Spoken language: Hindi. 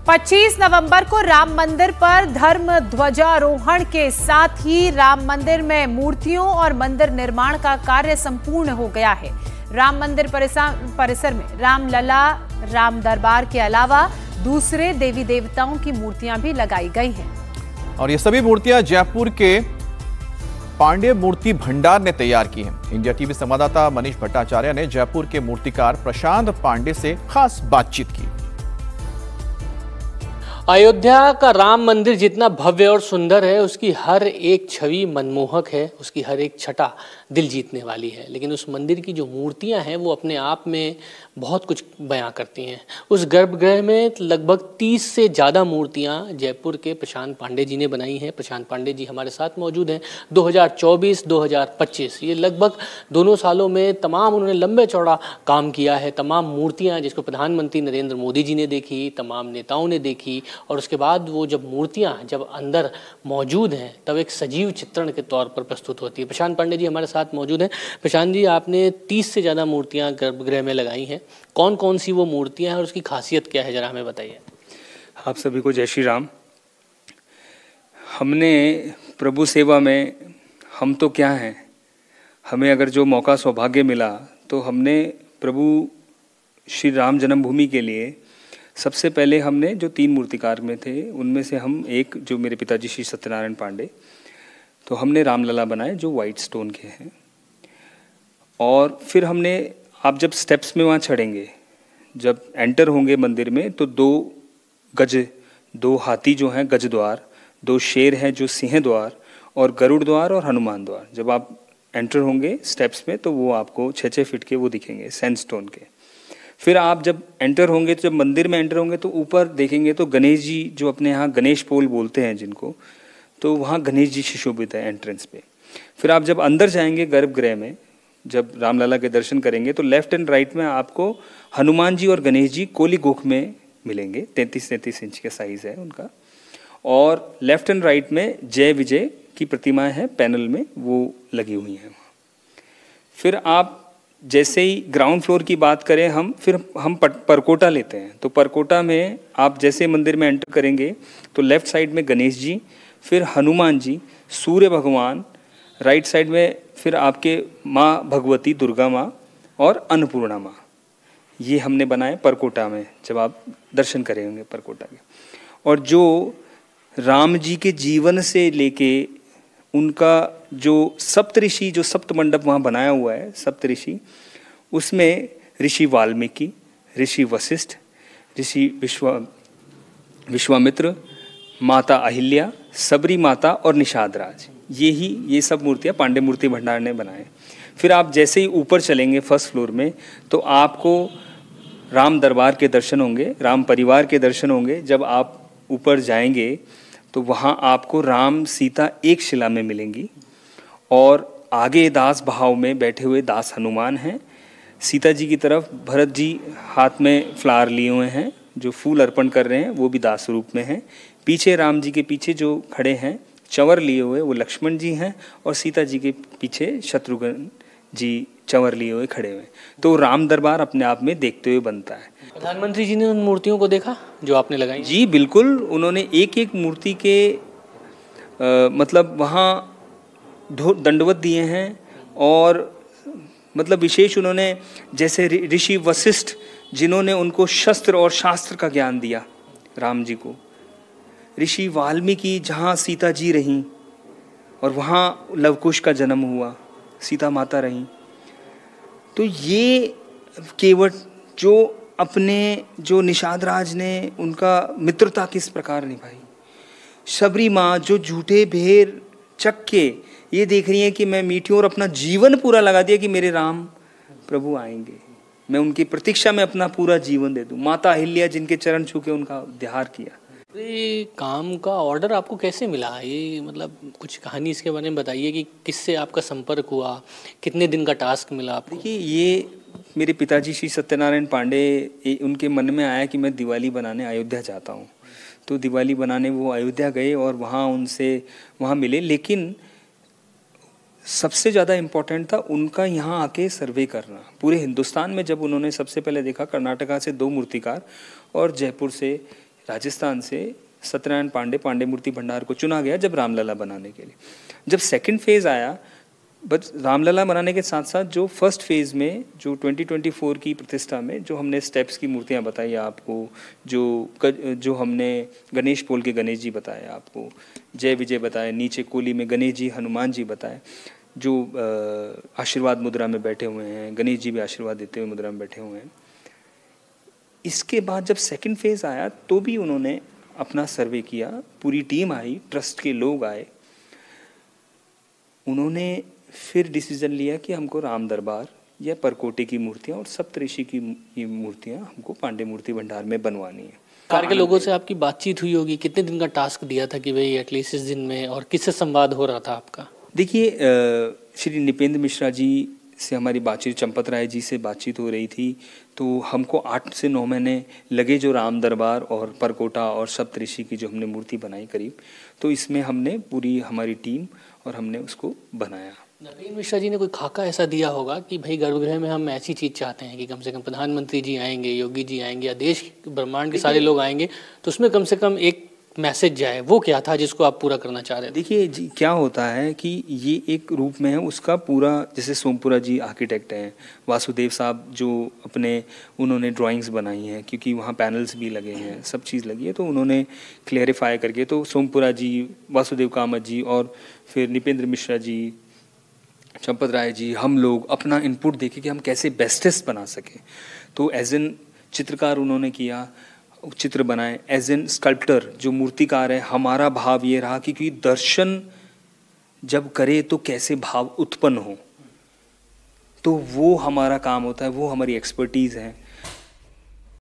25 नवंबर को राम मंदिर पर धर्म ध्वजारोहण के साथ ही राम मंदिर में मूर्तियों और मंदिर निर्माण का कार्य संपूर्ण हो गया है। राम मंदिर परिसर में रामलला, राम दरबार के अलावा दूसरे देवी देवताओं की मूर्तियां भी लगाई गई हैं। और ये सभी मूर्तियां जयपुर के पांडे मूर्ति भंडार ने तैयार की हैं। इंडिया टीवी संवाददाता मनीष भट्टाचार्य ने जयपुर के मूर्तिकार प्रशांत पांडे से खास बातचीत की। अयोध्या का राम मंदिर जितना भव्य और सुंदर है, उसकी हर एक छवि मनमोहक है, उसकी हर एक छटा दिल जीतने वाली है। लेकिन उस मंदिर की जो मूर्तियां हैं वो अपने आप में बहुत कुछ बयां करती हैं। उस गर्भगृह में लगभग 30 से ज़्यादा मूर्तियां जयपुर के प्रशांत पांडे जी ने बनाई हैं। प्रशांत पांडे जी हमारे साथ मौजूद हैं। 2024-2025 ये लगभग दोनों सालों में तमाम उन्होंने लंबे चौड़ा काम किया है। तमाम मूर्तियाँ जिसको प्रधानमंत्री नरेंद्र मोदी जी ने देखी, तमाम नेताओं ने देखी, और उसके बाद वो जब मूर्तियां जब अंदर मौजूद हैं तब एक सजीव चित्रण के तौर पर प्रस्तुत होती है। प्रशांत पांडे जी हमारे साथ मौजूद हैं। प्रशांत जी, आपने 30 से ज़्यादा मूर्तियां गर्भगृह में लगाई हैं। कौन कौन सी वो मूर्तियां हैं और उसकी खासियत क्या है, जरा हमें बताइए। आप सभी को जय श्री राम। हमने प्रभु सेवा में, हम तो क्या हैं, हमें अगर जो मौका सौभाग्य मिला तो हमने प्रभु श्री राम जन्मभूमि के लिए सबसे पहले हमने जो 3 मूर्तिकार में थे उनमें से हम एक, जो मेरे पिताजी श्री सत्यनारायण पांडे, तो हमने रामलला बनाए जो वाइट स्टोन के हैं। और फिर हमने, आप जब स्टेप्स में वहाँ चढ़ेंगे, जब एंटर होंगे मंदिर में, तो 2 हाथी जो हैं गज द्वार, 2 शेर हैं जो सिंह द्वार, और गरुड़ द्वार और हनुमान द्वार। जब आप एंटर होंगे स्टेप्स में तो वो आपको 6-6 फीट के वो दिखेंगे सैंडस्टोन के। फिर आप जब एंटर होंगे, तो जब मंदिर में एंटर होंगे तो ऊपर देखेंगे तो गणेश जी, जो अपने यहाँ गणेश पोल बोलते हैं जिनको, तो वहाँ गणेश जी सुशोभित है एंट्रेंस पे। फिर आप जब अंदर जाएंगे गर्भगृह में, जब रामलला के दर्शन करेंगे तो लेफ्ट एंड राइट में आपको हनुमान जी और गणेश जी कोली गोख में मिलेंगे। 33-33 इंच के साइज है उनका। और लेफ्ट एंड राइट में जय विजय की प्रतिमाएँ हैं पैनल में, वो लगी हुई हैं। फिर आप जैसे ही ग्राउंड फ्लोर की बात करें हम, फिर हम परकोटा लेते हैं। तो परकोटा में आप जैसे मंदिर में एंटर करेंगे तो लेफ्ट साइड में गणेश जी, फिर हनुमान जी, सूर्य भगवान, राइट साइड में फिर आपके माँ भगवती दुर्गा माँ और अन्नपूर्णा माँ। ये हमने बनाए परकोटा में जब आप दर्शन करेंगे परकोटा के। और जो राम जी के जीवन से लेके उनका जो सप्तऋषि, जो सप्त मंडप वहाँ बनाया हुआ है, सप्तऋषि, उसमें ऋषि वाल्मीकि, ऋषि वशिष्ठ, ऋषि विश्वामित्र, माता अहिल्या, सबरी माता और निषाद राज, ये सब मूर्तियाँ पांडे मूर्ति भंडार ने बनाए। फिर आप जैसे ही ऊपर चलेंगे फर्स्ट फ्लोर में तो आपको राम दरबार के दर्शन होंगे, राम परिवार के दर्शन होंगे। जब आप ऊपर जाएंगे तो वहाँ आपको राम सीता एक शिला में मिलेंगी, और आगे दास भाव में बैठे हुए दास हनुमान हैं। सीता जी की तरफ भरत जी हाथ में फ्लावर लिए हुए हैं, जो फूल अर्पण कर रहे हैं, वो भी दास रूप में हैं। पीछे राम जी के पीछे जो खड़े हैं चंवर लिए हुए, वो लक्ष्मण जी हैं, और सीता जी के पीछे शत्रुघ्न जी चंवर लिए हुए खड़े हुए। तो राम दरबार अपने आप में देखते हुए बनता है। प्रधानमंत्री जी ने उन मूर्तियों को देखा जो आपने लगाई? जी बिल्कुल, उन्होंने एक एक मूर्ति के मतलब वहाँ दंडवत दिए हैं। और मतलब विशेष उन्होंने, जैसे ऋषि वशिष्ठ जिन्होंने उनको शस्त्र और शास्त्र का ज्ञान दिया राम जी को, ऋषि वाल्मीकि जहाँ सीता जी रहीं और वहाँ लवकुश का जन्म हुआ, सीता माता रहीं। तो ये केवट जो अपने, जो निषाद राज ने उनका मित्रता किस प्रकार निभाई, शबरी माँ जो झूठे भेर चक के ये देख रही है कि मैं मीठी, और अपना जीवन पूरा लगा दिया कि मेरे राम प्रभु आएंगे, मैं उनकी प्रतीक्षा में अपना पूरा जीवन दे दूं। माता अहिल्या जिनके चरण छू के उनका उद्धार किया। ये काम का ऑर्डर आपको कैसे मिला? ये मतलब कुछ कहानी इसके बारे में बताइए कि किससे आपका संपर्क हुआ, कितने दिन का टास्क मिला आपको? देखिए, ये मेरे पिताजी श्री सत्यनारायण पांडे, उनके मन में आया कि मैं दिवाली बनाने अयोध्या जाता हूँ। तो दिवाली बनाने वो अयोध्या गए और वहाँ मिले। लेकिन सबसे ज़्यादा इम्पोर्टेंट था उनका यहाँ आके सर्वे करना। पूरे हिंदुस्तान में जब उन्होंने सबसे पहले देखा, कर्नाटका से 2 मूर्तिकार और जयपुर से राजस्थान से सत्यनारायण पांडे मूर्ति भंडार को चुना गया जब रामलला बनाने के लिए। जब सेकंड फेज़ आया, बस रामलला बनाने के साथ साथ जो फर्स्ट फेज़ में जो 2024 की प्रतिष्ठा में जो हमने स्टेप्स की मूर्तियां बताई आपको, जो हमने गणेश पोल के गणेश जी बताए आपको, जय विजय बताए, नीचे कोली में गणेश जी हनुमान जी बताए, जो आशीर्वाद मुद्रा में बैठे हुए हैं, गणेश जी भी आशीर्वाद देते हुए मुद्रा में बैठे हुए हैं। इसके बाद जब सेकंड फेज़ आया तो भी उन्होंने अपना सर्वे किया, पूरी टीम आई, ट्रस्ट के लोग आए, उन्होंने फिर डिसीजन लिया कि हमको राम दरबार या परकोटे की मूर्तियां और सप्तऋषि की मूर्तियां हमको पांडे मूर्ति भंडार में बनवानी है। कार के लोगों से आपकी बातचीत हुई होगी, कितने दिन का टास्क दिया था कि भाई एटलीस्ट इस दिन में, और किससे संवाद हो रहा था आपका? देखिए, श्री निपेंद्र मिश्रा जी से हमारी बातचीत, चंपत राय जी से बातचीत हो रही थी, तो हमको 8 से 9 महीने लगे जो राम दरबार और परकोटा और सप्तऋषि की जो हमने मूर्ति बनाई करीब, तो इसमें हमने पूरी हमारी टीम और हमने उसको बनाया। नरेंद्र मिश्रा जी ने कोई खाका ऐसा दिया होगा कि भाई गर्भगृह में हम ऐसी चीज़ चाहते हैं कि कम से कम प्रधानमंत्री जी आएंगे, योगी जी आएंगे, या देश ब्रह्मांड के सारे लोग आएंगे, तो उसमें कम से कम एक मैसेज जाए, वो क्या था जिसको आप पूरा करना चाह रहे थे? देखिए जी, क्या होता है कि ये एक रूप में है उसका पूरा, जैसे सोमपुरा जी आर्किटेक्ट हैं, वासुदेव साहब जो उन्होंने ड्राइंग्स बनाई हैं, क्योंकि वहाँ पैनल्स भी लगे हैं, सब चीज़ लगी है, तो उन्होंने क्लियरिफाई करके, तो सोमपुरा जी, वासुदेव कामत जी और फिर निपेंद्र मिश्रा जी, चंपत राय जी, हम लोग अपना इनपुट देके कि हम कैसे बेस्टेस्ट बना सकें। तो एज एन चित्रकार उन्होंने किया, चित्र बनाए, एज एन स्कल्प्टर जो मूर्तिकार है, हमारा भाव ये रहा कि दर्शन जब करे तो कैसे भाव उत्पन्न हो, तो वो हमारा काम होता है, वो हमारी एक्सपर्टीज़ है